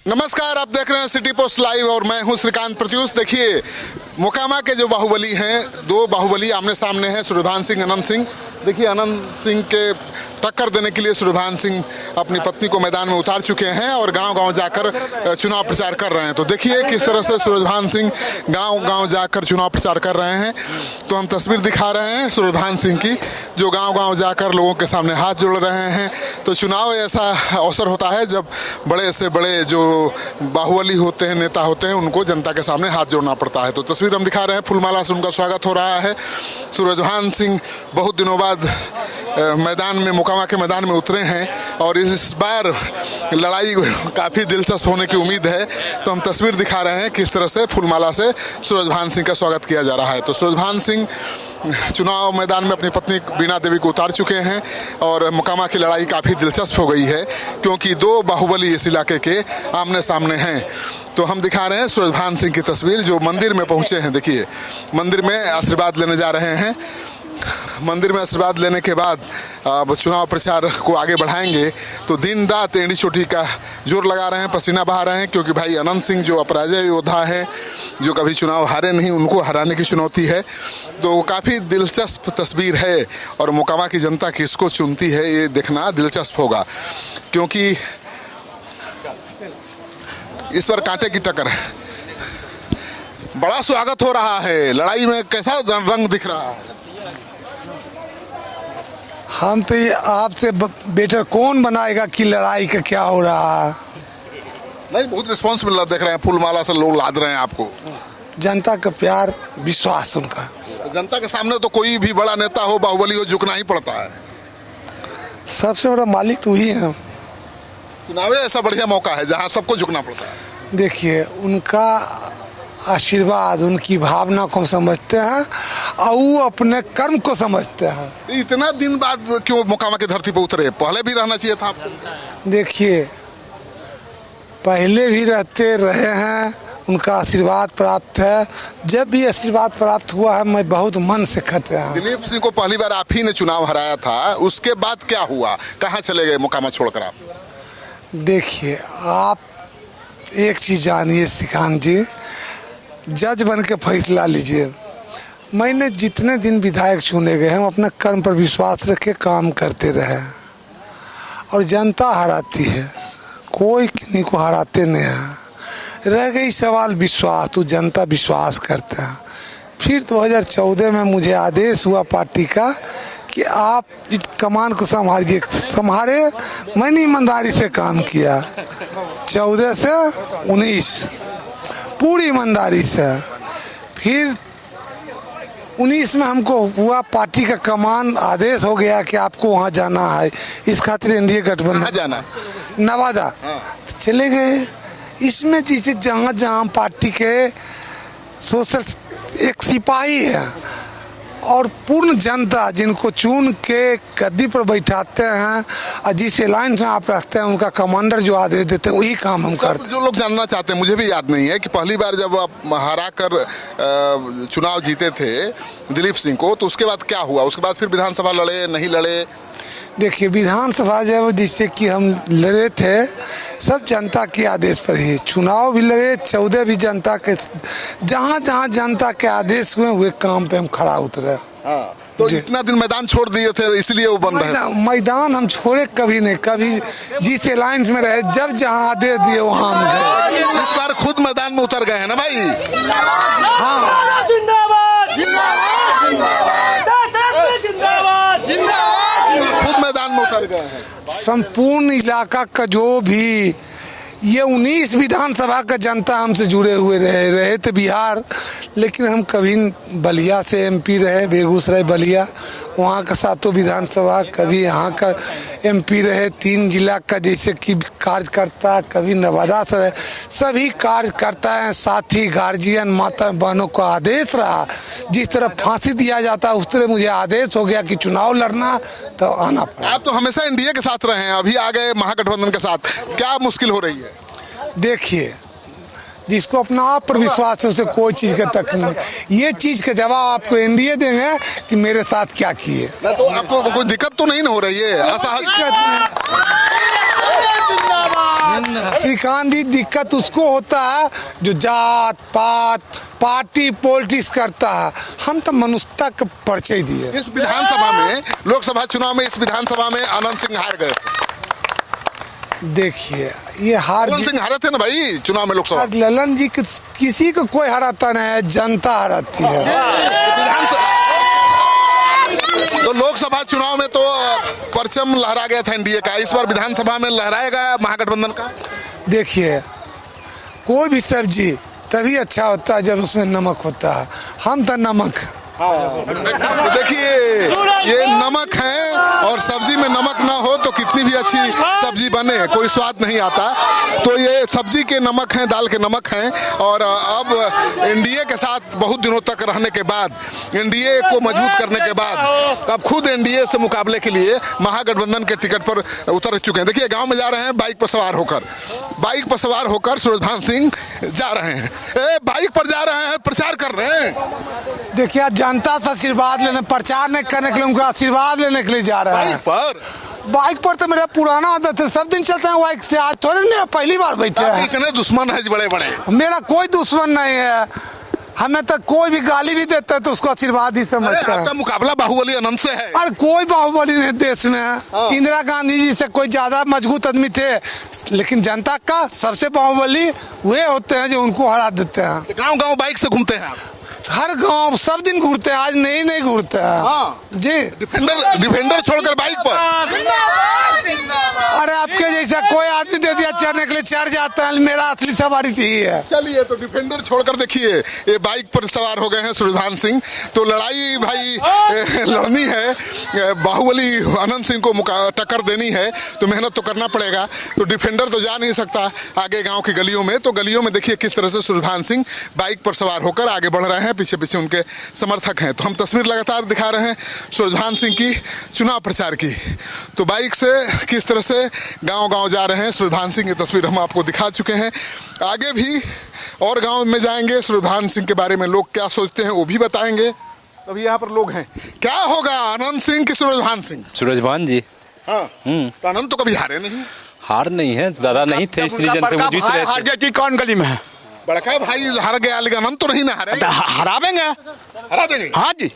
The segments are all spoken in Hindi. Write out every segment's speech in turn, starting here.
नमस्कार, आप देख रहे हैं सिटी पोस्ट लाइव और मैं हूं श्रीकांत प्रत्यूष। देखिए, मोकामा के जो बाहुबली हैं, दो बाहुबली आमने सामने हैं, सूर्यभान सिंह, अनंत सिंह। देखिए, अनंत सिंह के टक्कर देने के लिए सूर्यभान सिंह अपनी पत्नी को मैदान में उतार चुके हैं और गांव-गांव जाकर चुनाव प्रचार कर रहे हैं। तो देखिए किस तरह से सूर्यभान सिंह गांव-गांव जाकर चुनाव प्रचार कर रहे हैं। तो हम तस्वीर दिखा रहे हैं सूर्यभान सिंह की, जो गांव-गांव जाकर लोगों के सामने हाथ जोड़ रहे हैं। तो चुनाव ऐसा अवसर होता है जब बड़े से बड़े जो बाहुबली होते हैं, नेता होते हैं, उनको जनता के सामने हाथ जोड़ना पड़ता है। तो तस्वीर हम दिखा रहे हैं, फूलमाला से उनका स्वागत हो रहा है। सूर्यभान सिंह बहुत दिनों बाद मैदान में, मोकामा के मैदान में उतरे हैं और इस बार लड़ाई काफ़ी दिलचस्प होने की उम्मीद है। तो हम तस्वीर दिखा रहे हैं किस तरह से फूलमाला से सूर्यभान सिंह का स्वागत किया जा रहा है। तो सूर्यभान सिंह चुनाव मैदान में अपनी पत्नी बीना देवी को उतार चुके हैं और मोकामा की लड़ाई काफ़ी दिलचस्प हो गई है क्योंकि दो बाहुबली इस इलाके के आमने सामने हैं। तो हम दिखा रहे हैं सूर्यभान सिंह की तस्वीर, जो मंदिर में पहुंचे हैं। देखिए, मंदिर में आशीर्वाद लेने जा रहे हैं। मंदिर में आशीर्वाद लेने के बाद अब चुनाव प्रचार को आगे बढ़ाएंगे। तो दिन रात एंडी चोटी का जोर लगा रहे हैं, पसीना बहा रहे हैं, क्योंकि भाई अनंत सिंह जो अपराजय योद्धा हैं, जो कभी चुनाव हारे नहीं, उनको हराने की चुनौती है। तो काफ़ी दिलचस्प तस्वीर है और मोकामा की जनता किसको चुनती है ये देखना दिलचस्प होगा, क्योंकि इस पर कांटे की टक्कर है। बड़ा स्वागत हो रहा है। लड़ाई में कैसा रंग दिख रहा है? हम तो ये आपसे बेटर कौन बनाएगा कि लड़ाई का क्या हो रहा है। नहीं, बहुत रिस्पॉन्स मिल रहा देख रहे हैं, फूलमाला से लोग लाद रहे हैं आपको। जनता का प्यार, विश्वास उनका। जनता के सामने तो कोई भी बड़ा नेता हो, बाहुबली हो, झुकना ही पड़ता है। सबसे बड़ा मालिक तो वही है। चुनाव ऐसा बढ़िया मौका है जहां सबको झुकना पड़ता है। देखिए, उनका आशीर्वाद, उनकी भावना को हम समझते हैं और वो अपने कर्म को समझते हैं। इतना दिन बाद क्यों मोकामा की धरती पर उतरे? पहले भी रहना चाहिए था आपको। देखिए, पहले भी रहते रहे हैं, उनका आशीर्वाद प्राप्त है। जब भी आशीर्वाद प्राप्त हुआ है, मैं बहुत मन से खटे हैं। दिलीप सिंह को पहली बार आप ही ने चुनाव हराया था, उसके बाद क्या हुआ? कहाँ चले गए मोकामा छोड़कर आप? देखिए, आप एक चीज़ जानिए श्रीकांत जी, जज बन के फैसला लीजिए। मैंने जितने दिन विधायक चुने गए, हम अपना कर्म पर विश्वास रख के काम करते रहे और जनता हराती है, कोई किन्हीं को हराते नहीं है। रह गई सवाल विश्वास, तो जनता विश्वास करते हैं। फिर 2014 में मुझे आदेश हुआ पार्टी का कि आप इस कमान को संभालिए। संभाले, मैंने ईमानदारी से काम किया। 14 से 19 पूरी ईमानदारी से। फिर 19 में हमको हुआ पार्टी का कमान, आदेश हो गया कि आपको वहाँ जाना है। इस खातिर एनडीए गठबंधन जाना, नवादा चले गए। इसमें जैसे जहाँ जहाँ पार्टी के सोशल एक सिपाही है और पूर्ण जनता जिनको चुन के गद्दी पर बैठाते हैं और जिस अलायंस में आप रखते हैं, उनका कमांडर जो आदेश देते हैं, वही काम हम करते हैं। जो लोग जानना चाहते हैं, मुझे भी याद नहीं है कि पहली बार जब आप हरा कर चुनाव जीते थे दिलीप सिंह को, तो उसके बाद क्या हुआ? उसके बाद फिर विधानसभा लड़े, नहीं लड़े? देखिए, विधानसभा जब जिससे कि हम लड़े थे, सब जनता के आदेश पर ही चुनाव भी लड़े। 14 भी जनता के, जहाँ जहाँ जनता के आदेश हुए वे काम पे हम खड़ा उतरे। हाँ, तो इतना दिन मैदान छोड़ दिए थे, इसलिए वो बन रहे थे। मैदान हम छोड़े कभी नहीं, कभी जिस अलायंस में रहे, जब जहाँ आदेश दिए वहाँ हम गए। इस बार खुद मैदान में उतर गए हैं ना भाई? हाँ, खुद मैदान में उतर गए हैं। संपूर्ण इलाका का जो भी ये 19 विधानसभा का जनता हमसे जुड़े हुए रहे थे बिहार, लेकिन हम कभी बलिया से एमपी रहे, बेगूसराय बलिया, वहाँ का 7 विधानसभा, कभी यहाँ का एमपी रहे, 3 जिला का जैसे कि कार्यकर्ता, कभी नवादा से रहे। सभी कार्यकर्ता हैं, साथी, गार्जियन, माता बहनों को आदेश रहा, जिस तरह फांसी दिया जाता है उस तरह मुझे आदेश हो गया कि चुनाव लड़ना तो आना पड़ा। आप तो हमेशा एनडीए के साथ रहे हैं, अभी आ गए महागठबंधन के साथ, क्या मुश्किल हो रही है? देखिए, जिसको अपना आप पर विश्वास है उसे कोई चीज का तकलीफ नहीं। ये चीज का जवाब आपको एनडीए देंगे कि मेरे साथ क्या किए। तो आपको कोई दिक्कत तो नहीं हो रही है? श्री श्रीकांत जी दिक्कत उसको होता है जो जात पात पार्टी पॉलिटिक्स करता है। हम तो मनुष्यता का परिचय दिए। इस विधानसभा में, लोकसभा चुनाव में, इस विधानसभा में आनंद सिंह हार गए। देखिए ये हार आनंद सिंह हारे थे ना भाई चुनाव में लोकसभा। ललन जी किसी को कोई हराता नहीं है, जनता हराती है। तो लोकसभा चुनाव में तो परचम लहरा गया था एनडीए का, इस बार विधानसभा में लहराएगा महागठबंधन का। देखिए कोई भी सब्जी तभी अच्छा होता है जब उसमें नमक होता है। हम तो नमक तो देखिए ये नमक है, और सब्जी में नमक ना हो तो कितनी भी अच्छी सब्जी बने कोई स्वाद नहीं आता। तो ये सब्जी के नमक हैं, दाल के नमक हैं। और अब एनडीए के साथ बहुत दिनों तक रहने के बाद, एनडीए को मजबूत करने के बाद अब खुद एनडीए से मुकाबले के लिए महागठबंधन के टिकट पर उतर चुके हैं। देखिए गांव में जा रहे हैं बाइक पर सवार होकर सूरजभान सिंह जा रहे हैं। बाइक पर जा रहे हैं, प्रचार कर रहे हैं। देखिए जनता से आशीर्वाद लेने, प्रचार नहीं करने के लिए, उनका आशीर्वाद लेने के लिए जा रहे हैं। बाइक पर तो मेरा पुराना आदत है, सब दिन चलते हैं बाइक से। आज थोड़े नहीं, पहली बार बैठे हैं। इतने दुश्मन है बड़े बड़े। मेरा कोई दुश्मन नहीं है, हमें तो कोई भी गाली भी देता है तो उसको आशीर्वाद ही समझता है। आपका मुकाबला बाहुबली अनंत से है। और कोई बाहुबली नहीं देश में। इंदिरा गांधी जी से कोई ज्यादा मजबूत आदमी थे, लेकिन जनता का सबसे बाहुबली वे होते हैं जो उनको हरा देते हैं। गांव-गांव बाइक से घूमते हैं आप? हर गांव सब दिन घूरते हैं, आज नहीं घूरते हैं। हाँ। जी डिफेंडर छोड़कर बाइक पर। अरे आपके जैसा कोई आदमी दे दिया चढ़ने के लिए चढ़ जाता है, मेरा असली सवारी थी है। चलिए तो डिफेंडर छोड़कर देखिए ये बाइक पर सवार हो गए हैं सूरजभान सिंह। तो लड़ाई भाई लड़नी है, बाहुबली आनंद सिंह को टक्कर देनी है तो मेहनत तो करना पड़ेगा। तो डिफेंडर तो जा नहीं सकता आगे गाँव की गलियों में। तो गलियों में देखिए किस तरह से सूरजभान सिंह बाइक पर सवार होकर आगे बढ़ रहे हैं, पीछे पीछे उनके समर्थक हैं। तो हम तस्वीर लगातार दिखा रहे हैं सूरजभान सिंह की चुनाव प्रचार की। तो बाइक से किस तरह से गांव-गांव जा रहे हैं सूरजभान सिंह, ये तस्वीर हम आपको दिखा चुके हैं। आगे भी और गांव में जाएंगे, सूरजभान सिंह के बारे में लोग क्या सोचते हैं वो भी बताएंगे। अभी यहाँ पर लोग हैं, क्या होगा आनंद सिंह की सूरजभान सिंह? सूरजभान जी। हाँ। तो आनंद तो कभी हारे नहीं। हार नहीं है, दादा नहीं थे इस रीजन से वो जीत रहे थे। हार गई कौन गली में है? बड़का भाई हार गया, लेकिन आनंद तो नहीं ना हारे। हरावेंगे, हरा देंगे। हाँ जी।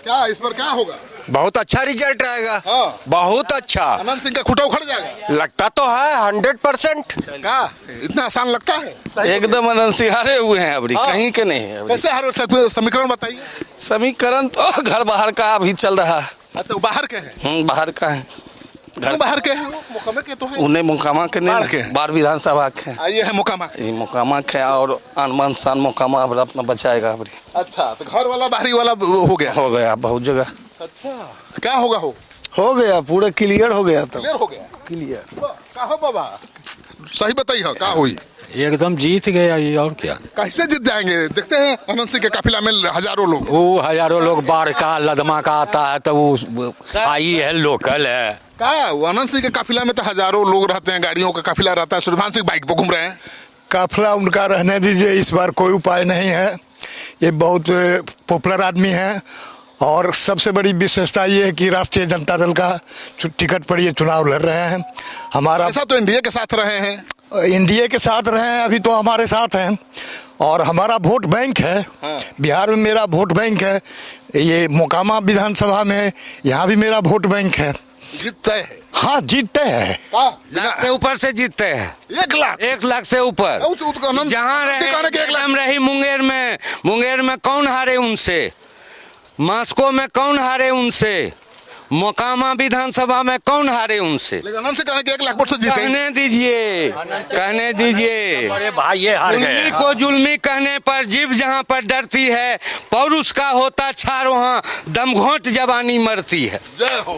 क्या इस पर क्या होगा? बहुत अच्छा रिजल्ट आएगा। हाँ। बहुत अच्छा। आनंद सिंह का खुटा उखड़ जाएगा लगता तो है 100%। क्या इतना आसान लगता है? एकदम आनंद सिंह हारे हुए हैं अभी, कहीं के नहीं है। कैसे हारे? समीकरण बताइए। समीकरण तो घर बाहर का अभी चल रहा है। अच्छा वो बाहर के हैं? बाहर का है। घर बाहर के हैं, मुकामा के तो हैं। उन्हें मुकामा के बाहर के हैं। नहीं, बार विधानसभा के हैं। ये है मुकामा। ये मुकामा के और अनमान शान मुकामा अपना बचाएगा अभी। अच्छा तो घर वाला बाहरी वाला हो गया बहुत जगह। अच्छा क्या होगा? हो गया, पूरा क्लियर हो गया। क्लियर हो गया। क्लियर क्या हो बाबा, सही बताइए क्या हुई? एकदम जीत गया ये, और क्या। कैसे जीत जाएंगे? देखते हैं अनंत सिंह के काफिला में हजारों लोग। वो हजारों लोग बाढ़ का लदमा का आता है तो वो आई है, लोकल है। क्या वो अनंत सिंह के काफिला में तो हजारों लोग रहते हैं, गाड़ियों का काफिला रहता है। सूरजभान सिंह बाइक पर घूम रहे हैं। काफिला उनका रहने दीजिए, इस बार कोई उपाय नहीं है। ये बहुत पॉपुलर आदमी है और सबसे बड़ी विशेषता ये है कि राष्ट्रीय जनता दल का टिकट पर ये चुनाव लड़ रहे हैं। हमारा ऐसा तो एनडीए के साथ रहे हैं, एनडीए के साथ रहे हैं, अभी तो हमारे साथ हैं। और हमारा वोट बैंक है। हाँ। बिहार में मेरा वोट बैंक है, ये मोकामा विधानसभा में यहाँ भी मेरा वोट बैंक है। जीतते हैं। हाँ जीतते हैं। लाख से ऊपर से जीतते हैं। 1 लाख से ऊपर। जहाँ रही मुंगेर में कौन हारे उनसे, मास्को में कौन हारे उनसे, मोकामा विधानसभा में कौन हारे उनसे। लेकिन अनंत से कहने के 1 लाख वोट से जीते। कहने दीजिए अरे भाई ये हार गए। जुल्मी को जुल्मी कहने पर जीभ जहाँ पर डरती है, पौरुष का होता छार वहाँ दमघोंट जवानी मरती है। जय हो।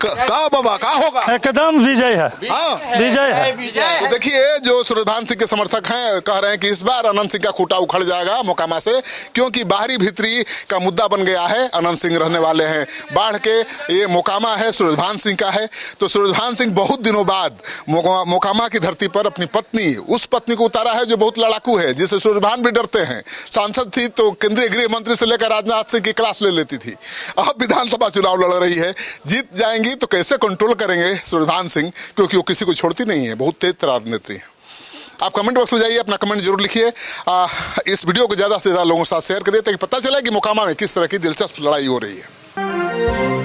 का बाबा का होगा? एकदम विजय है। हाँ विजय है। तो देखिए जो सूरजभान सिंह के समर्थक हैं कह रहे हैं कि इस बार अनंत सिंह का खूंटा उखड़ जाएगा मोकामा से, क्योंकि बाहरी भीतरी का मुद्दा बन गया है। अनंत सिंह रहने वाले हैं बाढ़ के ये मोकामा है, सूरजभान सिंह का है। तो सूरजभान सिंह बहुत दिनों बाद मोकामा की धरती पर अपनी पत्नी, उस पत्नी को उतारा है जो बहुत लड़ाकू है, जिसे सूरजभान भी डरते हैं। सांसद थी तो केंद्रीय गृह मंत्री से लेकर राजनाथ सिंह की क्लास ले लेती थी। अब विधानसभा चुनाव लड़ रही है, जीत जाएंगी तो कैसे कंट्रोल करेंगे सूरजभान सिंह, क्योंकि वो किसी को छोड़ती नहीं है, बहुत तेज तरार नेत्री है। आप कमेंट बॉक्स में जाइए, अपना कमेंट जरूर लिखिए। इस वीडियो को ज़्यादा से ज़्यादा लोगों के साथ शेयर करिए ताकि पता चले कि मोकामा में किस तरह की दिलचस्प लड़ाई हो रही है।